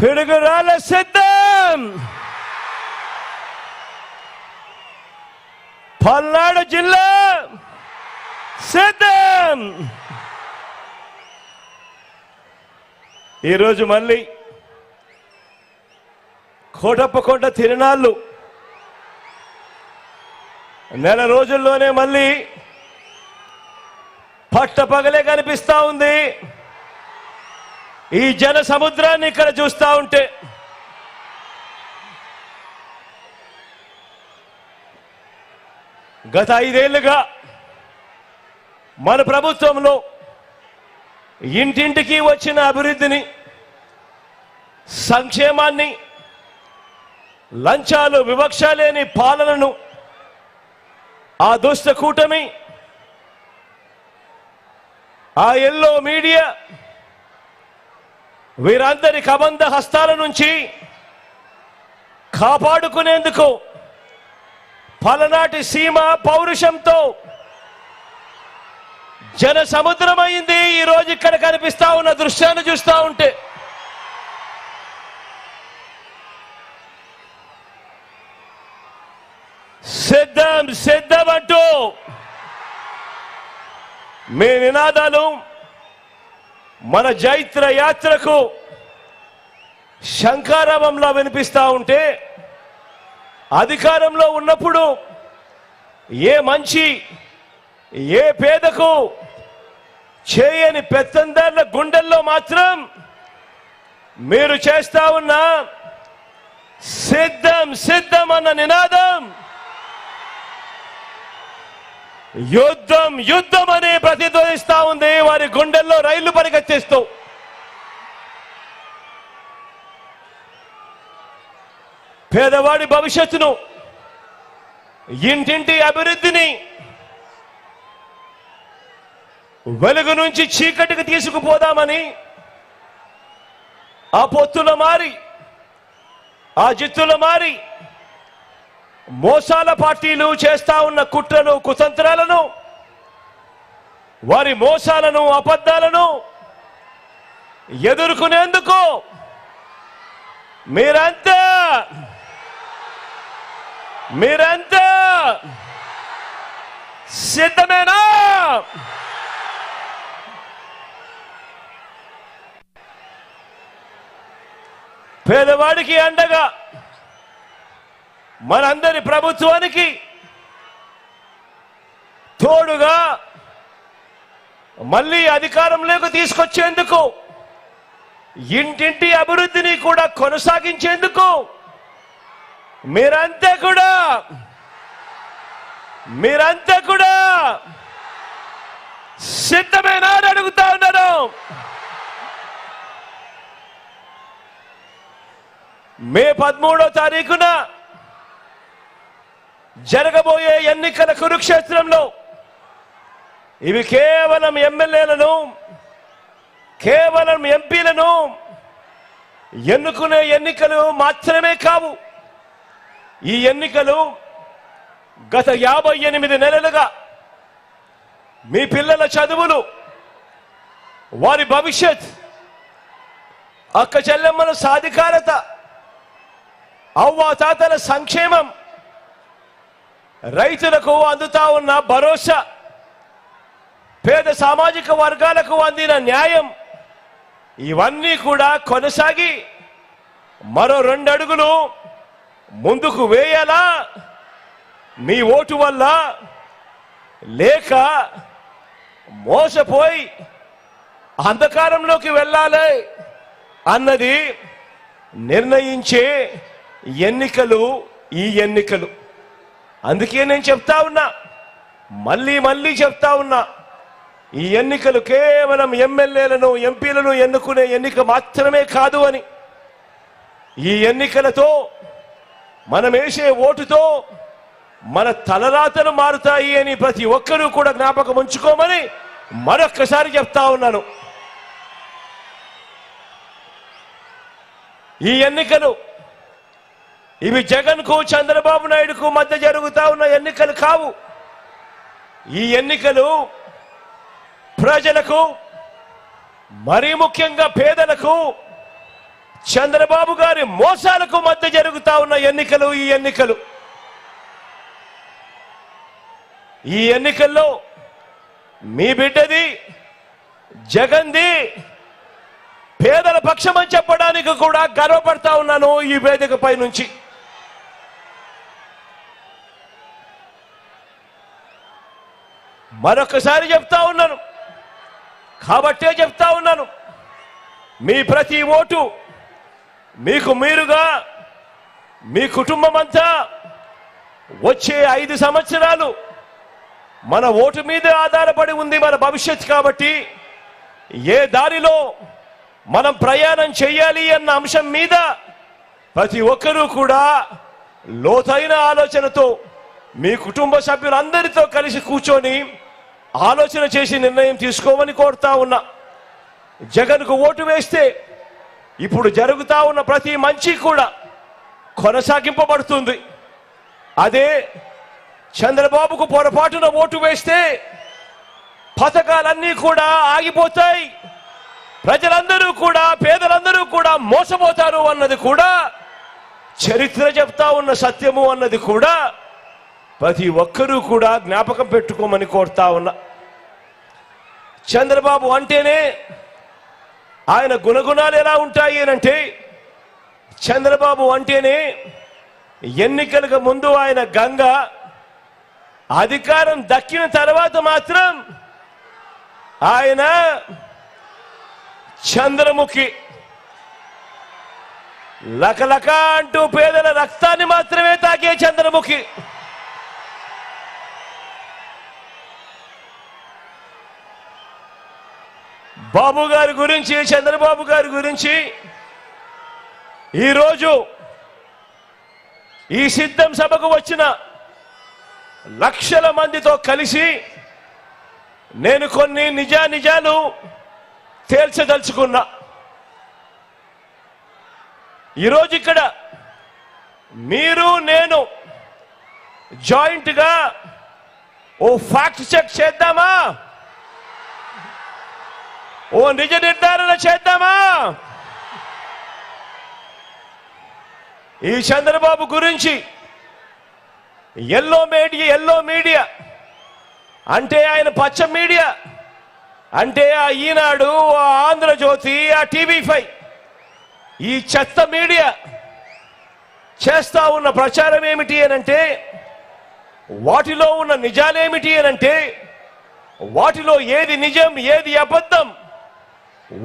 పిడుగురాళ్ళ సిద్ధం. పల్నాడు జిల్లా సిద్ధం. ఈరోజు మళ్ళీ కోటప్పకొండ తిరునాళ్ళు నెల రోజుల్లోనే మళ్ళీ పట్టపగలే కనిపిస్తా ఉంది. ఈ జన సముద్రాన్ని ఇక్కడ చూస్తా ఉంటే గత 5 ఏళ్లుగా మన ప్రభుత్వంలో ఇంటింటికి వచ్చిన అభివృద్ధిని, సంక్షేమాన్ని, లంచాలు వివక్ష లేని పాలనను ఆ దుష్ట కూటమి, ఆ ఎల్లో మీడియా వీరందరి కబంధ హస్తాల నుంచి కాపాడుకునేందుకు పలనాటి సీమ పౌరుషంతో జన సముద్రమైంది. ఈ రోజు ఇక్కడ కనిపిస్తా ఉన్న దృశ్యాన్ని చూస్తా ఉంటే సిద్ధం సిద్ధం అంటూ మీ నినాదాలు మన జైత్ర యాత్రకు శంఖారావంలా వినిపిస్తా ఉంటే, అధికారంలో ఉన్నప్పుడు ఏ మంచి ఏ పేదకు చేయని పెత్తందారుల గుండెల్లో మాత్రం మీరు చేస్తా ఉన్న సిద్ధం సిద్ధం అన్న నినాదం యుద్ధం యుద్ధం అని ప్రతిధ్వనిస్తా ఉంది. వారి గుండెల్లో రైళ్లు పరిగెత్తిస్తూ పేదవాడి భవిష్యత్తును, ఇంటింటి అభివృద్ధిని వెలుగు నుంచి చీకటికి తీసుకుపోదామని ఆ పొత్తుల మారి, ఆ జిత్తుల మారి మోసాల పార్టీలు చేస్తా ఉన్న కుట్రలు కుతంత్రాలను, వారి మోసాలను అబద్ధాలను ఎదుర్కొనేందుకు మీరంతా సిద్ధమేనా? పేదవాడికి అండగా మనందరి ప్రభుత్వానికి తోడుగా మళ్ళీ అధికారంలోకి తీసుకొచ్చేందుకు, ఇంటింటి అభివృద్ధిని కూడా కొనసాగించేందుకు మీరంతా కూడా సిద్ధమేనా అని అడుగుతా ఉన్నారు. మే 13వ తారీఖున జరగబోయే ఎన్నికల కురుక్షేత్రంలో ఇవి కేవలం ఎమ్మెల్యేలను, కేవలం ఎంపీలను ఎన్నుకునే ఎన్నికలు మాత్రమే కావు. ఈ ఎన్నికలు గత 58 నెలలుగా మీ పిల్లల చదువులు, వారి భవిష్యత్, అక్క చెల్లెమ్మల సాధికారత, అవ్వాతాతల సంక్షేమం, రైతులకు అందుతా ఉన్న భరోసా, పేద సామాజిక వర్గాలకు అందిన న్యాయం, ఇవన్నీ కూడా కొనసాగి మరో 2 అడుగులు ముందుకు వేయాలా? మీ ఓటు వల్ల లేక మోసపోయి అంధకారంలోకి వెళ్ళాలి అన్నది నిర్ణయించే ఎన్నికలు ఈ ఎన్నికలు. అందుకే నేను చెప్తా ఉన్నా, మళ్ళీ చెప్తా ఉన్నా, ఈ ఎన్నికలు కేవలం ఎమ్మెల్యేలను, ఎంపీలను ఎన్నుకునే ఎన్నిక మాత్రమే కాదు అని. ఈ ఎన్నికలతో మనం వేసే ఓటుతో మన తలరాతలు మారుతాయి అని ప్రతి ఒక్కరూ కూడా జ్ఞాపకం ఉంచుకోమని మరొక్కసారి చెప్తా ఉన్నాను. ఈ ఎన్నికలు ఇవి జగన్కు, చంద్రబాబు నాయుడుకు మధ్య జరుగుతా ఉన్న ఎన్నికలు కావు. ఈ ఎన్నికలు ప్రజలకు, మరీ ముఖ్యంగా పేదలకు, చంద్రబాబు గారి మోసాలకు మధ్య జరుగుతా ఉన్న ఎన్నికలు ఈ ఎన్నికల్లో మీ బిడ్డది జగన్ది పేదల పక్షమని చెప్పడానికి కూడా గర్వపడతా ఉన్నాను ఈ వేదికపై నుంచి. మరొకసారి చెప్తా ఉన్నాను, కాబట్టే చెప్తా ఉన్నాను, మీ ప్రతి ఓటు మీకు మీరుగా మీ కుటుంబం అంతా వచ్చే 5 సంవత్సరాలు మన ఓటు మీద ఆధారపడి ఉంది మన భవిష్యత్తు. కాబట్టి ఏ దారిలో మనం ప్రయాణం చేయాలి అన్న అంశం మీద ప్రతి ఒక్కరూ కూడా లోతైన ఆలోచనతో మీ కుటుంబ సభ్యులందరితో కలిసి కూర్చొని ఆలోచన చేసి నిర్ణయం తీసుకోమని కోరుతా ఉన్నా. జగన్కు ఓటు వేస్తే ఇప్పుడు జరుగుతా ఉన్న ప్రతి మంచి కూడా కొనసాగింపబడుతుంది. అదే చంద్రబాబుకు పొరపాటున ఓటు వేస్తే పథకాలన్నీ కూడా ఆగిపోతాయి, ప్రజలందరూ కూడా పేదలందరూ కూడా మోసపోతారు అన్నది కూడా చరిత్ర చెప్తా ఉన్న సత్యము అన్నది కూడా ప్రతి ఒక్కరూ కూడా జ్ఞాపకం పెట్టుకోమని కోరుతా ఉన్నా. చంద్రబాబు అంటేనే ఆయన గుణగుణాలు ఎలా ఉంటాయి అంటే, చంద్రబాబు అంటేనే ఎన్నికలకు ముందు ఆయన గంగ, అధికారం దక్కిన తర్వాత మాత్రం ఆయన చంద్రముఖి. లకలక అంటూ పేదల రక్తాన్ని మాత్రమే తాకే చంద్రముఖి. బాబు గారి గురించి, చంద్రబాబు గారి గురించి ఈరోజు ఈ సిద్ధం సభకు వచ్చిన లక్షల మందితో కలిసి నేను కొన్ని నిజాలు తేల్చదలుచుకున్నా. ఈరోజు ఇక్కడ మీరు నేను జాయింట్గా ఓ ఫ్యాక్ట్ చెక్ చేద్దామా, ఓ నిజ నిర్ధారణ చేద్దామా? ఈ చంద్రబాబు గురించి ఎల్లో మీడియా అంటే ఆయన పచ్చ మీడియా అంటే ఆ ఈనాడు, ఆ ఆంధ్రజ్యోతి, ఆ TV5 ఈ చెత్త మీడియా చేస్తా ఉన్న ప్రచారం ఏమిటి అనంటే, వాటిలో ఉన్న నిజాలేమిటి అనంటే, వాటిలో ఏది నిజం ఏది అబద్ధం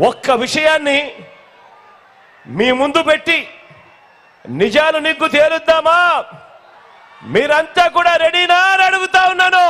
ఒక్క విషయాన్ని మీ ముందు పెట్టి నిజాలు నిగ్గు తేలుద్దామా? మీరంతా కూడా రెడీనా అని అడుగుతా ఉన్నాను.